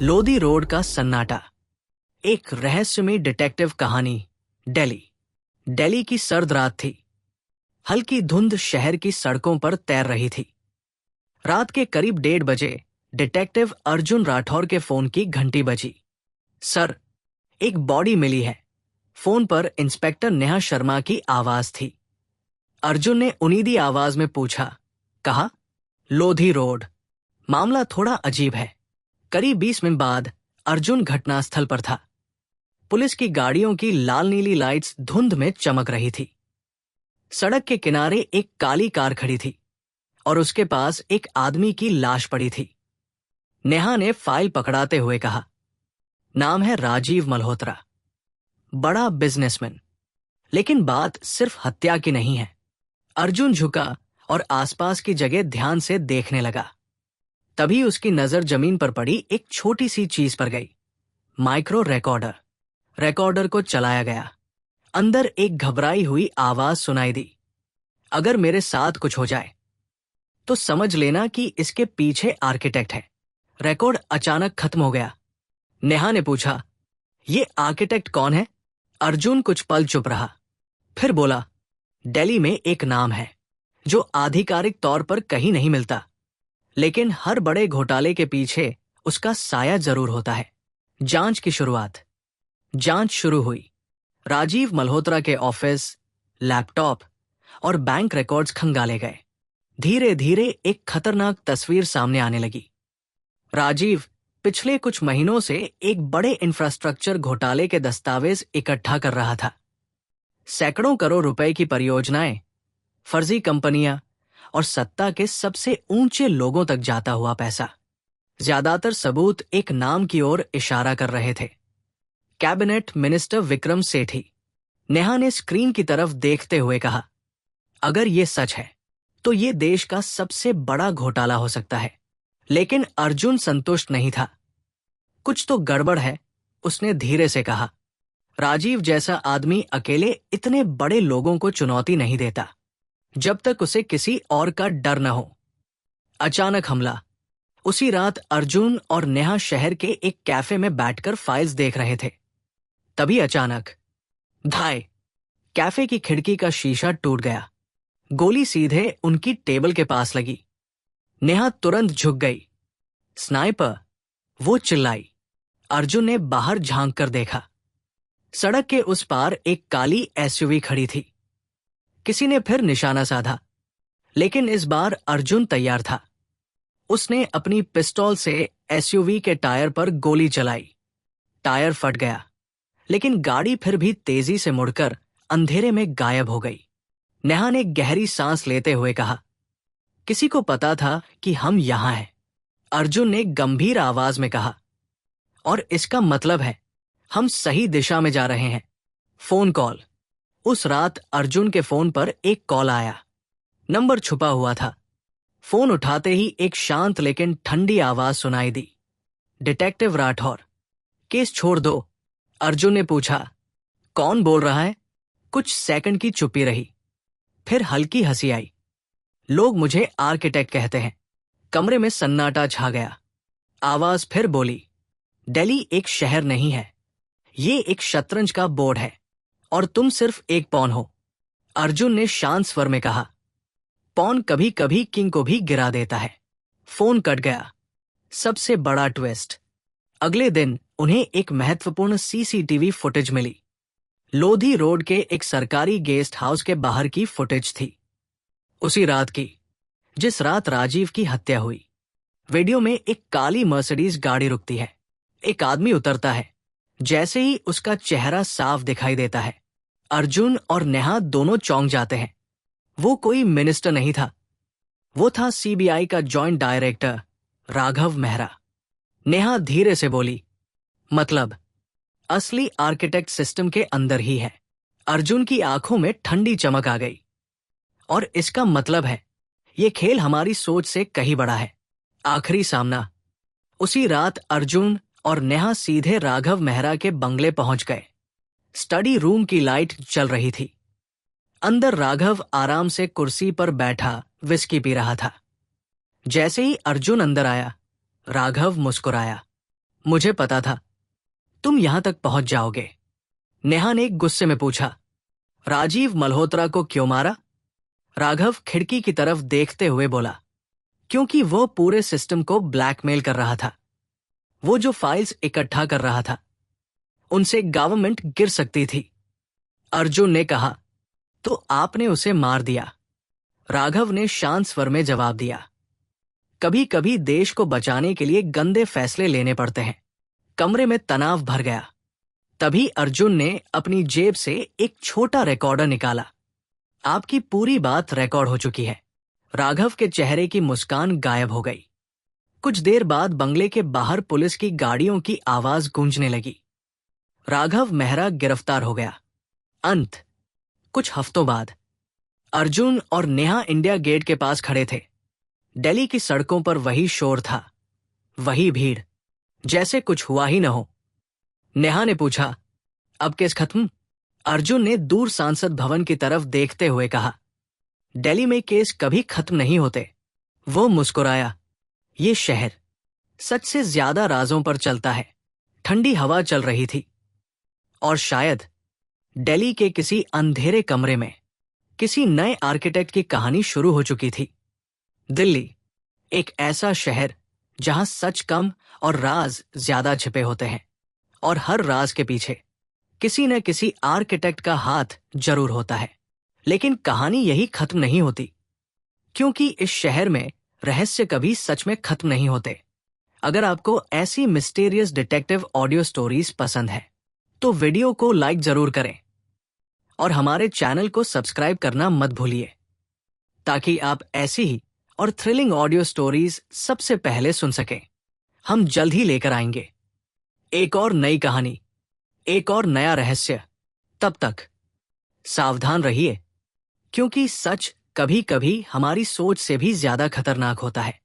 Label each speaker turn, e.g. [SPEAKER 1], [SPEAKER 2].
[SPEAKER 1] Lodhi road का सन्नाटा। एक रहस्यमयी डिटेक्टिव कहानी। दिल्ली। दिल्ली की सर्द रात थी। हल्की धुंध शहर की सड़कों पर तैर रही थी। रात के करीब 1:30 बजे डिटेक्टिव अर्जुन राठौर के फोन की घंटी बजी। सर, एक बॉडी मिली है। फोन पर इंस्पेक्टर नेहा शर्मा की आवाज थी। अर्जुन ने उनीदी आवाज में पूछा। कहा, लोधी रोड। मामला थोड़ा अजीब है। करीब 20 मिनट बाद अर्जुन घटनास्थल पर था। पुलिस की गाड़ियों की लाल नीली लाइट्स धुंध में चमक रही थी। सड़क के किनारे एक काली कार खड़ी थी और उसके पास एक आदमी की लाश पड़ी थी। नेहा ने फाइल पकड़ाते हुए कहा, नाम है राजीव मल्होत्रा, बड़ा बिजनेसमैन। लेकिन बात सिर्फ हत्या की नहीं है। अर्जुन झुका और आसपास की जगह ध्यान से देखने लगा। तभी उसकी नजर जमीन पर पड़ी एक छोटी सी चीज पर गई। Micro recorder. रिकॉर्डर को चलाया गया। अंदर एक घबराई हुई आवाज सुनाई दी। अगर मेरे साथ कुछ हो जाए तो समझ लेना कि इसके पीछे आर्किटेक्ट है। रिकॉर्ड अचानक खत्म हो गया। नेहा ने पूछा, ये आर्किटेक्ट कौन है? अर्जुन कुछ पल चुप रहा, फिर बोला, दिल्ली में एक नाम है जो आधिकारिक तौर पर कहीं नहीं मिलता, लेकिन हर बड़े घोटाले के पीछे उसका साया जरूर होता है। जांच की शुरुआत। जांच शुरू हुई। राजीव मल्होत्रा के ऑफिस, लैपटॉप और बैंक रिकॉर्ड्स खंगाले गए। धीरे धीरे एक खतरनाक तस्वीर सामने आने लगी। राजीव पिछले कुछ महीनों से एक बड़े इंफ्रास्ट्रक्चर घोटाले के दस्तावेज इकट्ठा कर रहा था। सैकड़ों करोड़ रुपए की परियोजनाएं, फर्जी कंपनियां और सत्ता के सबसे ऊंचे लोगों तक जाता हुआ पैसा। ज्यादातर सबूत एक नाम की ओर इशारा कर रहे थे, कैबिनेट मिनिस्टर विक्रम सेठी। नेहा ने स्क्रीन की तरफ देखते हुए कहा, अगर ये सच है तो ये देश का सबसे बड़ा घोटाला हो सकता है। लेकिन अर्जुन संतुष्ट नहीं था। कुछ तो गड़बड़ है, उसने धीरे से कहा। राजीव जैसा आदमी अकेले इतने बड़े लोगों को चुनौती नहीं देता जब तक उसे किसी और का डर न हो। अचानक हमला। उसी रात अर्जुन और नेहा शहर के एक कैफे में बैठकर फाइल्स देख रहे थे। तभी अचानक धाय, कैफे की खिड़की का शीशा टूट गया। गोली सीधे उनकी टेबल के पास लगी। नेहा तुरंत झुक गई। स्नाइपर, वो चिल्लाई। अर्जुन ने बाहर झांक कर देखा। सड़क के उस पार एक काली एसयूवी खड़ी थी। किसी ने फिर निशाना साधा, लेकिन इस बार अर्जुन तैयार था। उसने अपनी पिस्तौल से एसयूवी के टायर पर गोली चलाई। टायर फट गया, लेकिन गाड़ी फिर भी तेजी से मुड़कर अंधेरे में गायब हो गई। नेहा ने गहरी सांस लेते हुए कहा, किसी को पता था कि हम यहां हैं। अर्जुन ने गंभीर आवाज में कहा, और इसका मतलब है हम सही दिशा में जा रहे हैं। Phone call. उस रात अर्जुन के फोन पर एक कॉल आया। नंबर छुपा हुआ था। फोन उठाते ही एक शांत लेकिन ठंडी आवाज सुनाई दी। डिटेक्टिव राठौर। केस छोड़ दो, अर्जुन ने पूछा। कौन बोल रहा है? कुछ सेकंड की चुप्पी रही, फिर हल्की हंसी आई। लोग मुझे आर्किटेक्ट कहते हैं। कमरे में सन्नाटा छा गया। आवाज फिर बोली, दिल्ली एक शहर नहीं है, ये एक शतरंज का बोर्ड है और तुम सिर्फ एक पॉन हो। अर्जुन ने शांत स्वर में कहा, पॉन कभी कभी किंग को भी गिरा देता है। फोन कट गया। सबसे बड़ा ट्विस्ट, अगले दिन उन्हें एक महत्वपूर्ण सीसीटीवी फुटेज मिली। लोधी रोड के एक सरकारी गेस्ट हाउस के बाहर की फुटेज थी। उसी रात की, जिस रात राजीव की हत्या हुई। वीडियो में एक काली मर्सिडीज गाड़ी रुकती है। एक आदमी उतरता है। जैसे ही उसका चेहरा साफ दिखाई देता है, अर्जुन और नेहा दोनों चौंक जाते हैं। वो कोई मिनिस्टर नहीं था, वो था सीबीआई का जॉइंट डायरेक्टर राघव मेहरा। नेहा धीरे से बोली, मतलब असली आर्किटेक्ट सिस्टम के अंदर ही है। अर्जुन की आंखों में ठंडी चमक आ गई। और इसका मतलब है ये खेल हमारी सोच से कहीं बड़ा है। आखिरी सामना। उसी रात अर्जुन और नेहा सीधे राघव मेहरा के बंगले पहुंच गए। स्टडी रूम की लाइट चल रही थी। अंदर राघव आराम से कुर्सी पर बैठा विस्की पी रहा था। जैसे ही अर्जुन अंदर आया, राघव मुस्कुराया। मुझे पता था तुम यहां तक पहुंच जाओगे। नेहा ने गुस्से में पूछा, राजीव मल्होत्रा को क्यों मारा? राघव खिड़की की तरफ देखते हुए बोला, क्योंकि वो पूरे सिस्टम को ब्लैकमेल कर रहा था। वो जो फाइल्स इकट्ठा कर रहा था, उनसे गवर्नमेंट गिर सकती थी। अर्जुन ने कहा, तो आपने उसे मार दिया। राघव ने शांत स्वर में जवाब दिया, कभी कभी देश को बचाने के लिए गंदे फैसले लेने पड़ते हैं। कमरे में तनाव भर गया। तभी अर्जुन ने अपनी जेब से एक छोटा रिकॉर्डर निकाला। आपकी पूरी बात रिकॉर्ड हो चुकी है। राघव के चेहरे की मुस्कान गायब हो गई। कुछ देर बाद बंगले के बाहर पुलिस की गाड़ियों की आवाज गूंजने लगी। राघव मेहरा गिरफ्तार हो गया। अंत। कुछ हफ्तों बाद अर्जुन और नेहा इंडिया गेट के पास खड़े थे। दिल्ली की सड़कों पर वही शोर था, वही भीड़, जैसे कुछ हुआ ही न हो। नेहा ने पूछा, अब केस खत्म? अर्जुन ने दूर सांसद भवन की तरफ देखते हुए कहा, दिल्ली में केस कभी खत्म नहीं होते। वो मुस्कुराया, ये शहर सच से ज्यादा राजों पर चलता है। ठंडी हवा चल रही थी और शायद दिल्ली के किसी अंधेरे कमरे में किसी नए आर्किटेक्ट की कहानी शुरू हो चुकी थी। दिल्ली, एक ऐसा शहर जहां सच कम और राज ज्यादा छिपे होते हैं, और हर राज के पीछे किसी न किसी आर्किटेक्ट का हाथ जरूर होता है। लेकिन कहानी यही खत्म नहीं होती, क्योंकि इस शहर में रहस्य कभी सच में खत्म नहीं होते। अगर आपको ऐसी मिस्टीरियस डिटेक्टिव ऑडियो स्टोरीज पसंद है तो वीडियो को लाइक जरूर करें और हमारे चैनल को सब्सक्राइब करना मत भूलिए, ताकि आप ऐसी ही और थ्रिलिंग ऑडियो स्टोरीज सबसे पहले सुन सकें। हम जल्द ही लेकर आएंगे एक और नई कहानी, एक और नया रहस्य। तब तक सावधान रहिए, क्योंकि सच कभी कभी हमारी सोच से भी ज्यादा खतरनाक होता है।